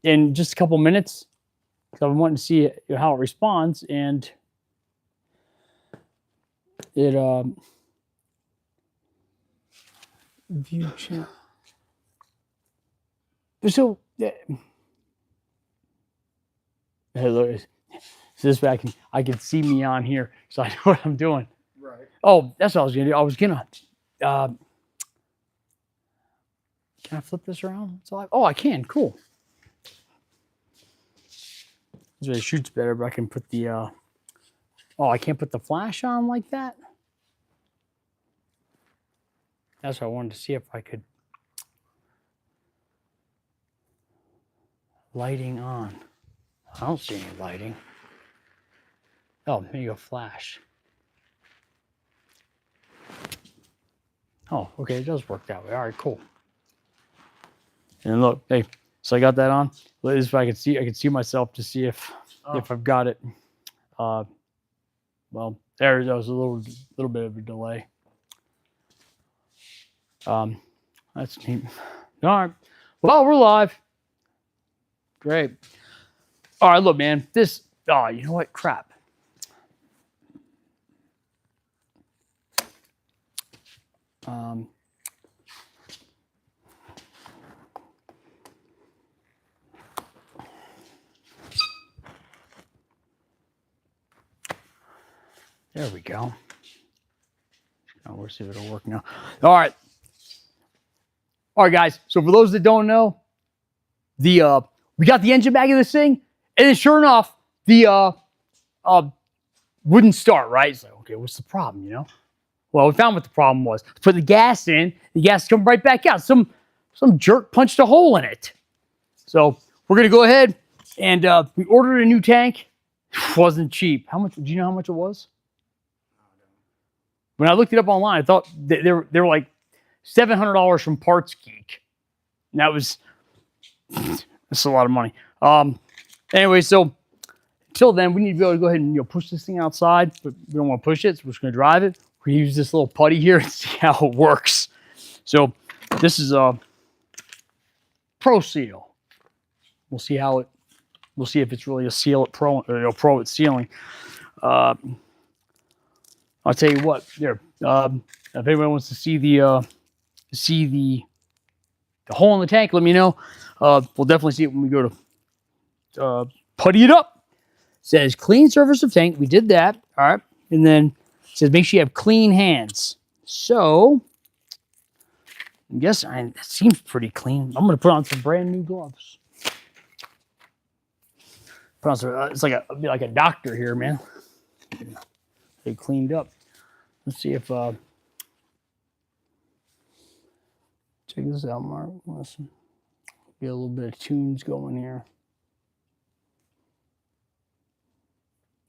in just a couple minutes. So I'm wanting to see how it responds, and it view channel. So hey, look, so this way I can see me on here, so I know what I'm doing. Right. Oh, that's what I was gonna do. I was gonna. Can I flip this around? Oh, I can. Cool. This way it shoots better, but I can put the. Oh, I can't put the flash on like that. That's what I wanted to see if I could. Lighting on. I don't see any lighting. Oh, maybe a flash. Oh, okay, it does work that way. All right, cool. And look, hey, so I got that on. This way I can see myself to see if I've got it. Well, there was a little bit of a delay. That's neat. All right. Well, we're live. Great. All right, look, man. This. Oh, you know what? Crap. There we go. Now we'll see if it'll work now. All right. All right, guys. So for those that don't know, we got the engine back in this thing, and then sure enough, the wouldn't start. Right? It's like, okay, what's the problem? You know? Well, we found what the problem was. Put the gas in, the gas come right back out. Some jerk punched a hole in it. So we're gonna go ahead and we ordered a new tank. Wasn't cheap. How much? Do you know how much it was? When I looked it up online, I thought they were like $700 from Parts Geek. And that's a lot of money. Anyway, so until then, we need to be able to go ahead and push this thing outside, but we don't want to push it, so we're just going to drive it. We're going to use this little putty here and see how it works. So this is a Pro Seal. We'll see if it's really a Seal at Pro or Pro at sealing. I'll tell you what. There, if anyone wants to see the hole in the tank, let me know. We'll definitely see it when we go to putty it up. It says clean surface of tank. We did that. All right, and then it says make sure you have clean hands. So I guess that seems pretty clean. I'm gonna put on some brand new gloves. Put on some. It's like be like a doctor here, man. They cleaned up. Let's see if check this out, Mark. Listen, get a little bit of tunes going here.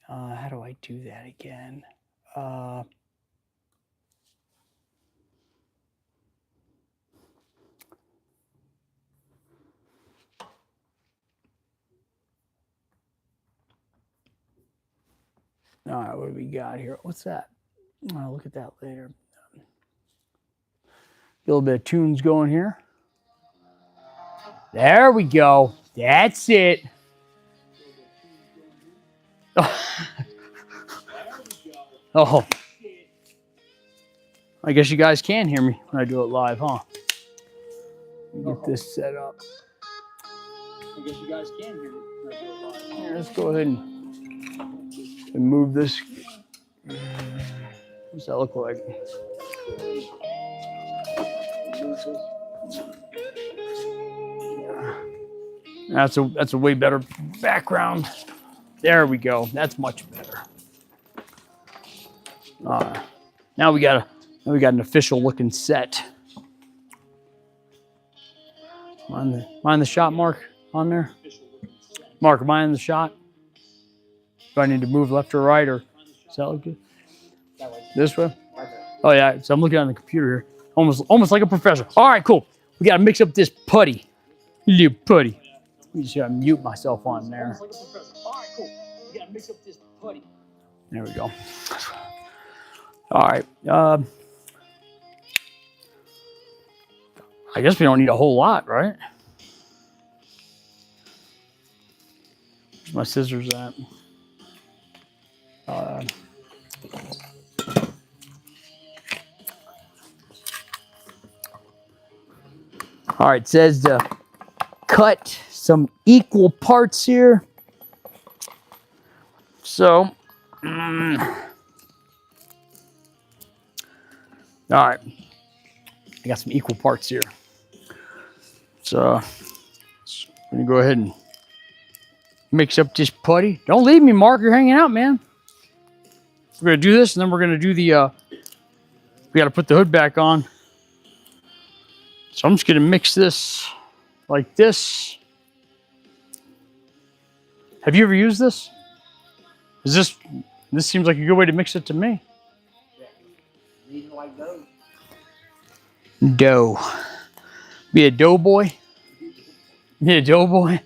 How do I do that again? All right, what do we got here? What's that? I'll look at that later. Get a little bit of tunes going here. There we go. That's it. Oh. I guess you guys can hear me when I do it live, huh? Let me get this set up. I guess you guys can hear me when I do it live. Here, let's go ahead and move this. What's that look like? That's a way better background. There we go. That's much better. Now we got an official looking set. Mind the shot, Mark, on there? Mark, am I in the shot? Do I need to move left or right, or does that look good? This way? Oh yeah, so I'm looking on the computer here. Almost like a professional. All right, cool. We gotta mix up this putty. You putty. Let me just mute myself on there. All right, cool. We gotta mix up this putty. There we go. All right. I guess we don't need a whole lot, right? my scissors at? All right, it says to cut some equal parts here. So, all right, I got some equal parts here. So, I'm gonna go ahead and mix up this putty. Don't leave me, Mark. You're hanging out, man. We're gonna do this, and then we're gonna do the. We gotta put the hood back on. So I'm just gonna mix this like this. Have you ever used this? Is this seems like a good way to mix it to me? Need like dough. Dough. Be a dough boy. Be a dough boy.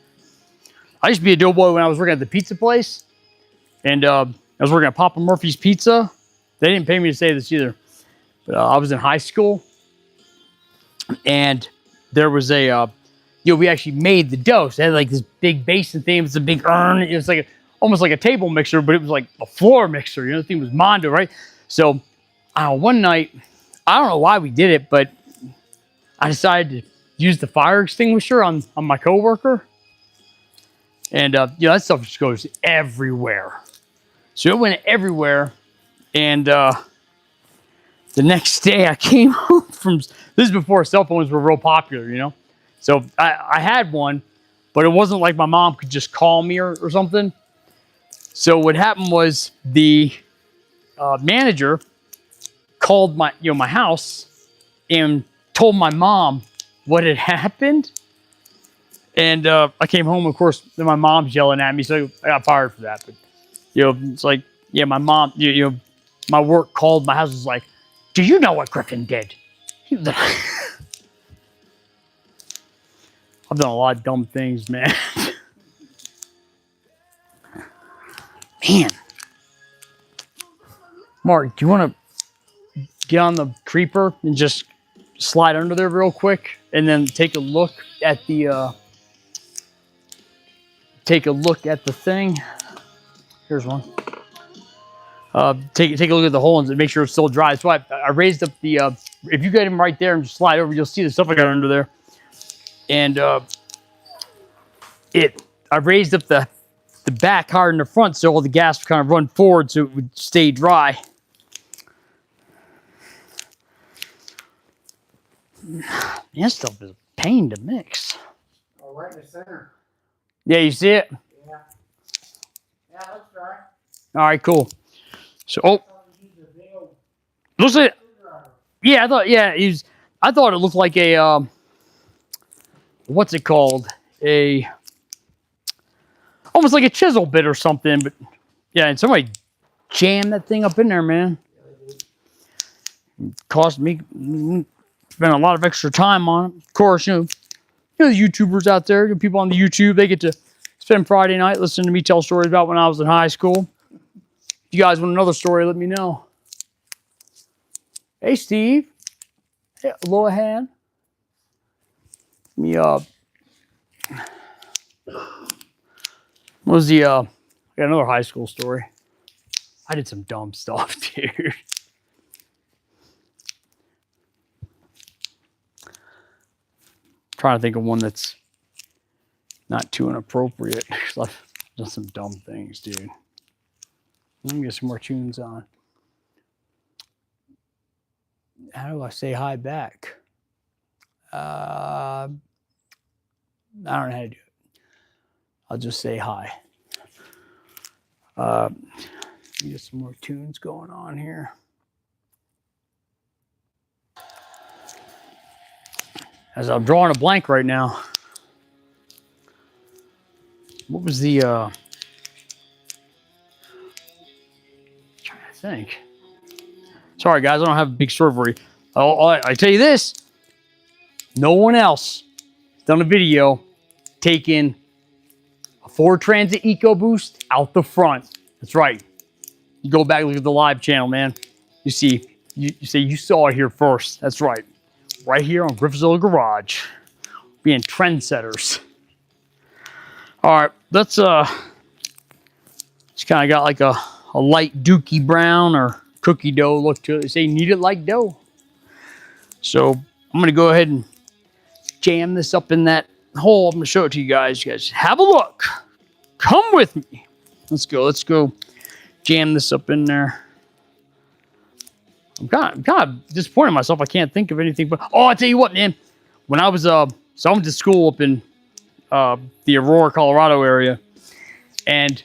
I used to be a dough boy when I was working at the pizza place, and I was working at Papa Murphy's Pizza. They didn't pay me to say this either, but I was in high school, and there was a, we actually made the dough. So it had like this big basin thing. It was a big urn. It was like almost like a table mixer, but it was like a floor mixer. You know, the thing was Mondo, right? So one night, I don't know why we did it, but I decided to use the fire extinguisher on my coworker. And, that stuff just goes everywhere. So it went everywhere. And the next day I came home from, this is before cell phones were real popular, you know? So I had one, but it wasn't like my mom could just call me or something. So what happened was the manager called my house and told my mom what had happened. And I came home, of course, then my mom's yelling at me, so I got fired for that. But, it's like, yeah, my mom, my work called, my house was like, do you know what Griffin did? I've done a lot of dumb things, man. Man. Mark, do you want to get on the creeper and just slide under there real quick and then take a look at the thing? Here's one. Take a look at the hole and make sure it's still dry. So I raised up the if you get him right there and just slide over, you'll see the stuff I got under there. And I raised up the back higher than the front so all the gas would kind of run forward so it would stay dry. This stuff is a pain to mix. Oh, right in the center. Yeah, you see it? Yeah. Yeah, that's right. All right, cool. So, looks like, yeah, I thought it looked like a, what's it called? Almost like a chisel bit or something, but yeah, and somebody jammed that thing up in there, man. It cost me, spent a lot of extra time on it. Of course, the YouTubers out there, the people on the YouTube, they get to spend Friday night listening to me tell stories about when I was in high school. If you guys want another story, let me know. Hey, Steve. Hey, Lohan. Me, what was the, I got another high school story. I did some dumb stuff, dude. Trying to think of one that's not too inappropriate. I've done some dumb things, dude. Let me get some more tunes on. How do I say hi back? I don't know how to do it. I'll just say hi. Let me get some more tunes going on here. As I'm drawing a blank right now. What was the trying to think. Sorry guys, I don't have a big story for you. I tell you this, no one else has done a video taking a Ford Transit EcoBoost out the front. That's right. You go back and look at the live channel, man. You see, you say you saw it here first. That's right. Right here on Griffzilla Garage. Being trendsetters. All right, let's It's kind of got like a light dookie brown or cookie dough look to it. They say knead it like dough. So I'm gonna go ahead and jam this up in that hole. I'm gonna show it to you guys. You guys have a look. Come with me. Let's go jam this up in there. I'm kind of disappointed in myself. I can't think of anything. But oh, I tell you what, man. When I was so I went to school up in the Aurora, Colorado area, and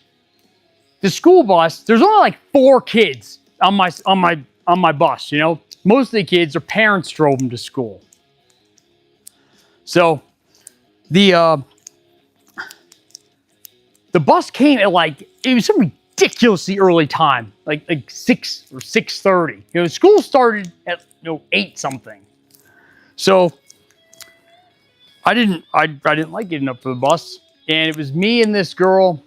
the school bus. There's only like 4 kids on my bus. You know, most of the kids, their parents drove them to school. So the bus came at like, it was some ridiculously early time, like 6 or 6:30. You know, school started at 8 something. So I didn't like getting up for the bus, and it was me and this girl.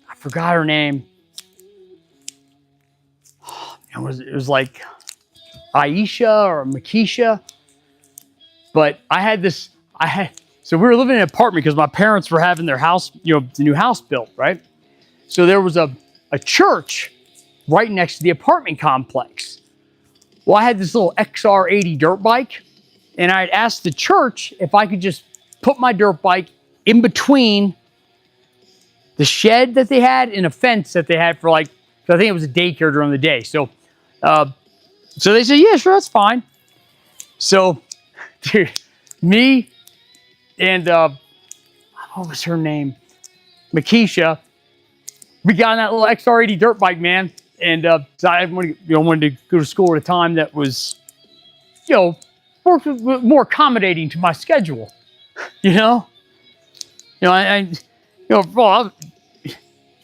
I forgot her name. It was like Aisha or Makisha. But so we were living in an apartment because my parents were having their house, the new house built, right? So there was a church right next to the apartment complex. Well, I had this little XR80 dirt bike, and I had asked the church if I could just put my dirt bike in between the shed that they had and a fence that they had for I think it was a daycare during the day. So they said, yeah, sure, that's fine. So, dude, me and what was her name? Makisha. We got on that little XR80 dirt bike, man. And so I wanted to go to school at a time that was, more accommodating to my schedule. Well, as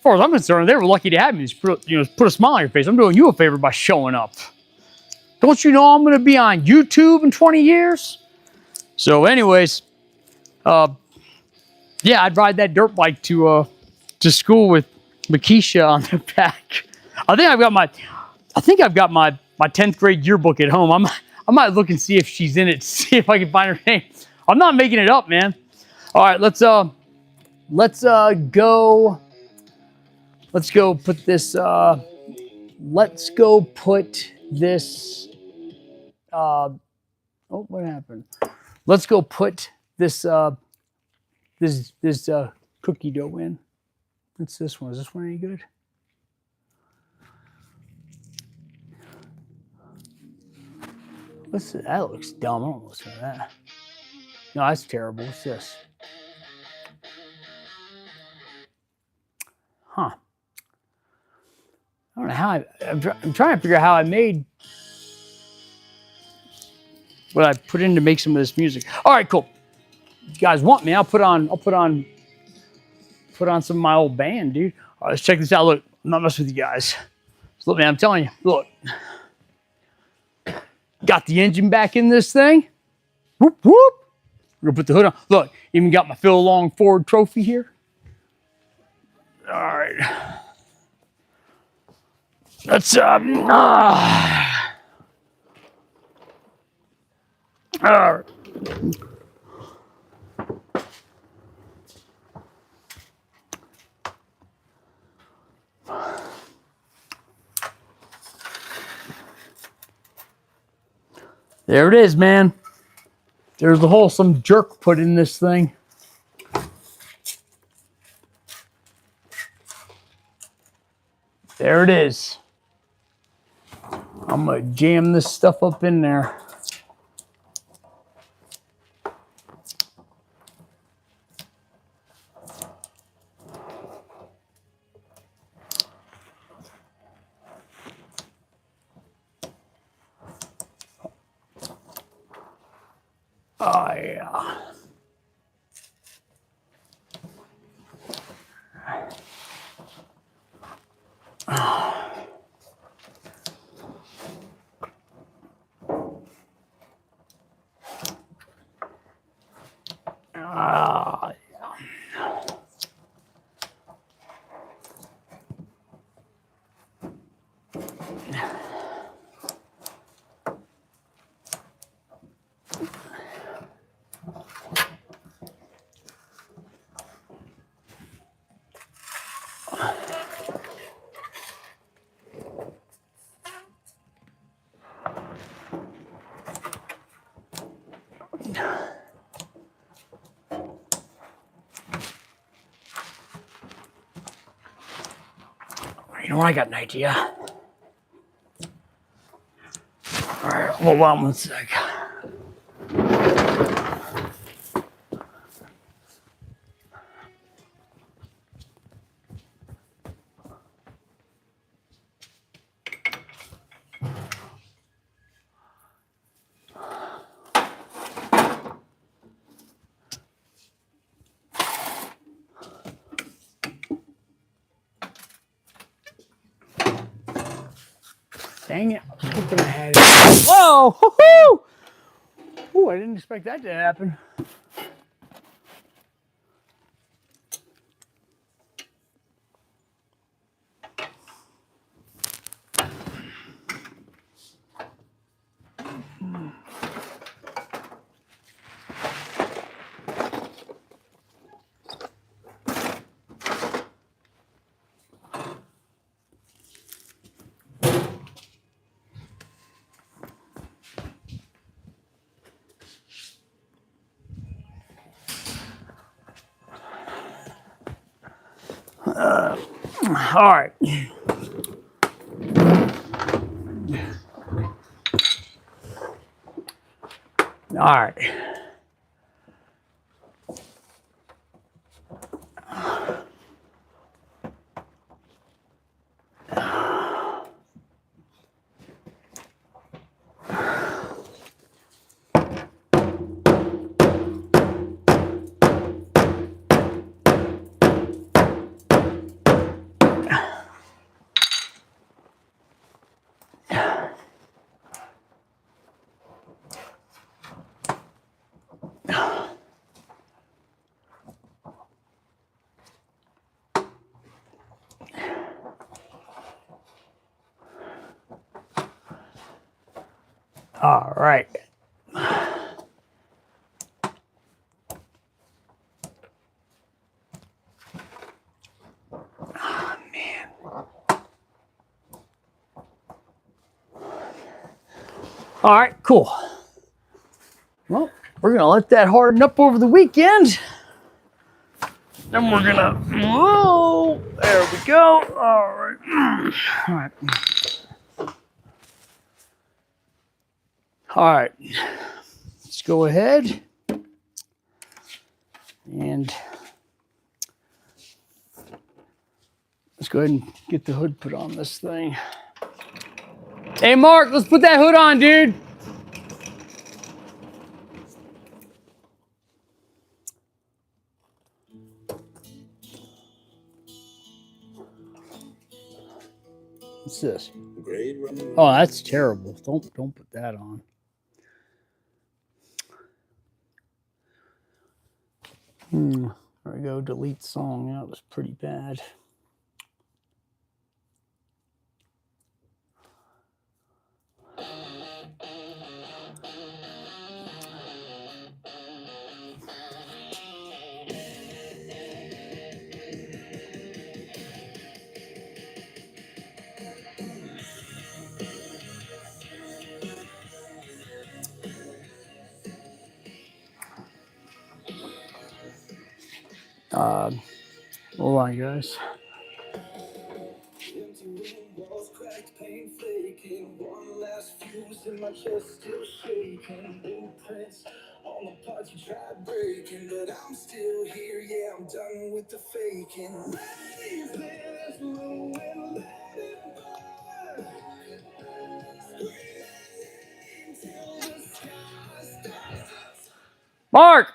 far as I'm concerned, they were lucky to have me. Just put a smile on your face. I'm doing you a favor by showing up. Don't you know I'm going to be on YouTube in 20 years? So, anyways, yeah, I'd ride that dirt bike to school with Makisha on the back. I think I've got my 10th grade yearbook at home. I might look and see if she's in it, see if I can find her name. I'm not making it up, man. All right, let's go put this. Let's go put this. Oh, what happened? Let's go put this this cookie dough in. What's this one? Is this one any good? What's that? Looks dumb. I don't listen to that. No, that's terrible. What's this? Huh. I don't know how I'm trying to figure out how I made what I put in to make some of this music. All right, cool. If you guys want me, I'll put on some of my old band, dude. All right, let's check this out. Look, I'm not messing with you guys. So, look, man, I'm telling you. Look, got the engine back in this thing. Whoop whoop. We're gonna put the hood on. Look, even got my Phil Long Ford trophy here. All right. Let's all right. There it is, man. There's the hole some jerk put in this thing. There it is. I'm gonna jam this stuff up in there. Oh, yeah. You know what? I got an idea. All right, hold on one sec. Dang it. I was hoping I had it. Whoa! Woohoo! Ooh, I didn't expect that to happen. All right. All right. All right. Oh, man. All right, cool. Well, we're going to let that harden up over the weekend. Then we're going to, whoa, there we go. All right. All right. All right. Let's go ahead and let's go ahead and get the hood put on this thing. Hey, Mark, let's put that hood on, dude. What's this? Oh, that's terrible. Don't put that on. There we go. Delete song. That was pretty bad. Hold on, guys. One last fuse in my chest, still shaking. Blueprints on the parts you tried breaking, but I'm still here. Yeah, I'm done with the faking. Raise this ruin, let it burn. Till the sky starts. Mark,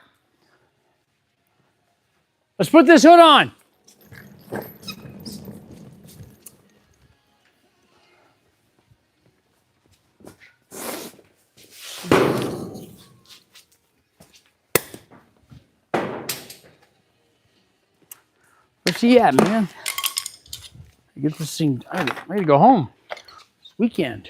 let's put this hood on. Where's he at, man? I get this thing. I'm ready to go home. It's weekend.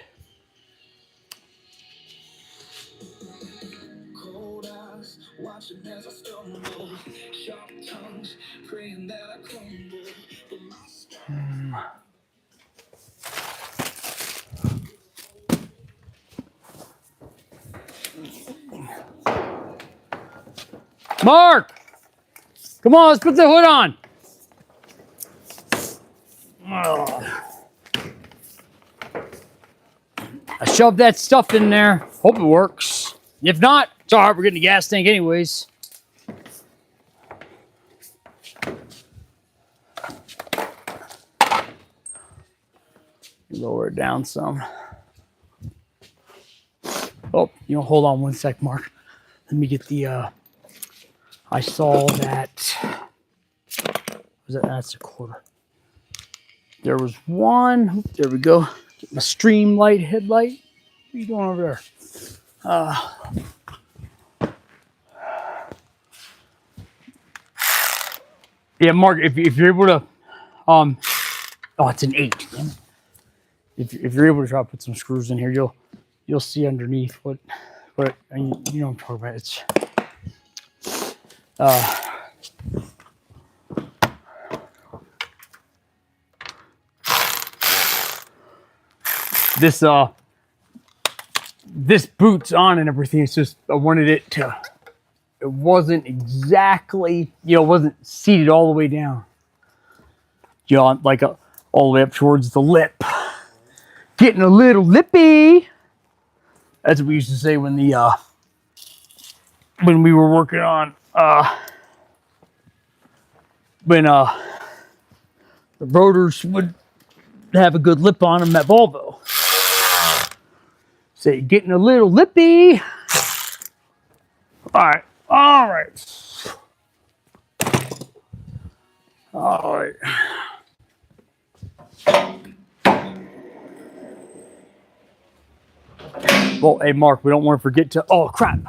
Cold eyes, watching as I stumble. Sharp tongues, praying that I crumble. But my Mark! Come on, let's put the hood on. Oh. I shoved that stuff in there. Hope it works. If not, it's all right. We're getting the gas tank anyways. Lower it down some. Oh, you know, hold on one sec, Mark. Let me get the, I saw that, that's a quarter. There was one, there we go. Get my stream light headlight. What are you doing over there? Yeah, Mark, if you're able to, oh, it's an 8. Damn it. If you're able to try to put some screws in here, you'll see underneath what you know what I'm talking about. It's this boots on and everything. It's just I wanted it to. It wasn't exactly, you know, it wasn't seated all the way down. You know, like all the way up towards the lip. Getting a little lippy. That's what we used to say when we were working on when the rotors would have a good lip on them at Volvo. Say getting a little lippy. All right. All right. All right. Well, hey, Mark, we don't want to forget to. Oh, crap.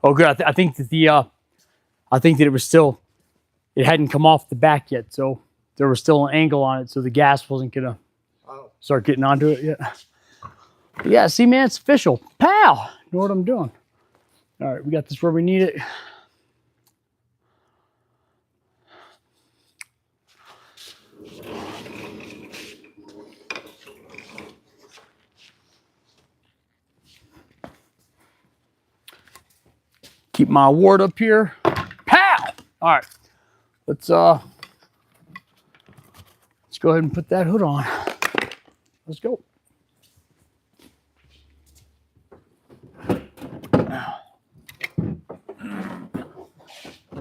Oh, good. I think that I think that it was still. It hadn't come off the back yet, so there was still an angle on it, so the gas wasn't gonna start getting onto it yet. But yeah, see, man, it's official. Pow! Know what I'm doing. All right, we got this where we need it. Keep my award up here. Pow! All right, let's go ahead and put that hood on. Let's go.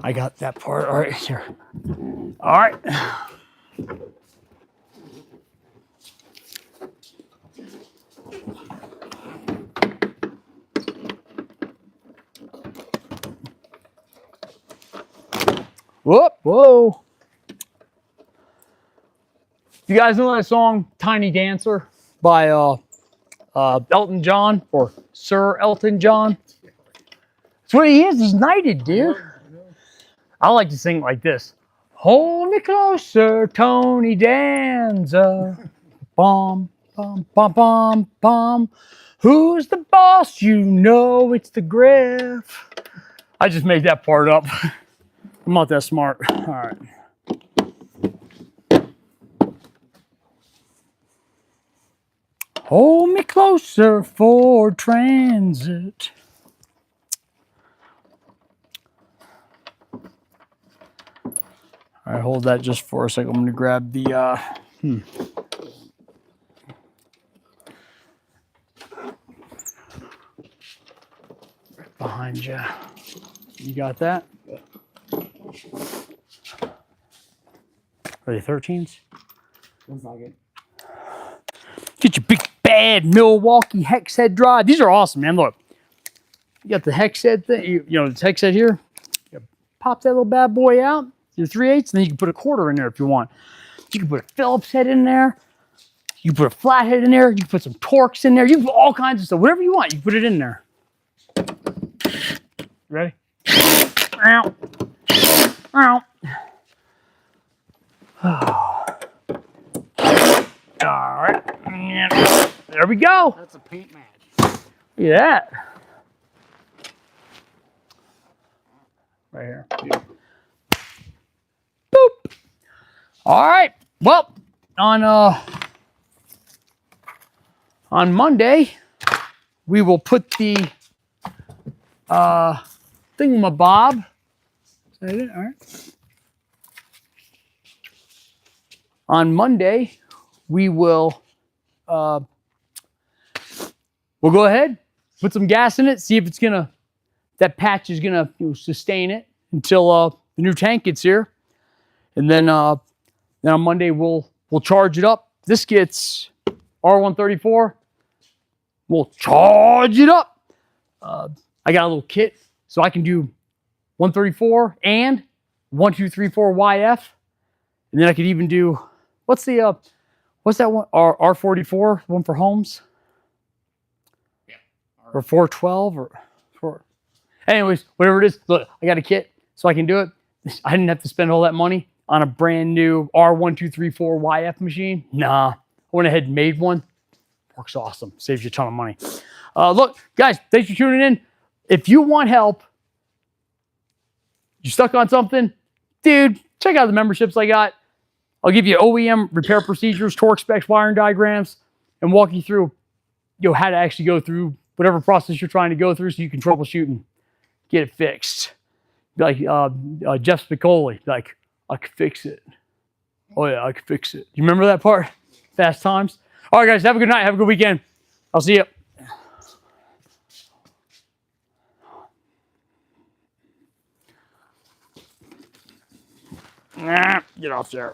I got that part. All right, here. All right. Whoop, whoa. You guys know that song, Tiny Dancer, by Elton John, or Sir Elton John? That's what he is. He's knighted, dude. I like to sing like this. Hold me closer, Tony Danza. Bum, bum, bum, bum, bum. Who's the boss? You know it's the Griff. I just made that part up. I'm not that smart. All right. Hold me closer for transit. All right, hold that just for a second. I'm going to grab the, right behind you. You got that? Are they 13s? Looks like it. Get your big bad Milwaukee hex head drive. These are awesome, man. Look, you got the hex head thing. You know, this hex head here. You pop that little bad boy out. Your 3/8, and then you can put a quarter in there if you want. You can put a Phillips head in there. You can put a flathead in there. You can put some Torx in there. You can put all kinds of stuff. Whatever you want, you can put it in there. Ready? Ow. Ow. All right. And there we go. That's a paint match. Look at that. Right here. Boop. All right. Well, on Monday, we will put the thingamabob. Is that it? All right. On Monday, we will we'll go ahead, put some gas in it, see if it's gonna, that patch is gonna sustain it until the new tank gets here, and then on Monday we'll charge it up. This gets R134. We'll charge it up. I got a little kit, so I can do 134 and 1234 YF, and then I could even do what's that one? R44 one for homes. Yeah. Or 412 or 4. Anyways, whatever it is. Look, I got a kit, so I can do it. I didn't have to spend all that money on a brand new R1234 YF machine. Nah, I went ahead and made one. Works awesome. Saves you a ton of money. Look, guys, thanks for tuning in. If you want help, you stuck on something, dude, check out the memberships I got. I'll give you OEM repair procedures, torque specs, wiring diagrams, and walk you through how to actually go through whatever process you're trying to go through so you can troubleshoot and get it fixed. Like Jeff Spicoli, like, I could fix it. Oh yeah, I could fix it. You remember that part? Fast Times. All right, guys, have a good night. Have a good weekend. I'll see you. Get off there.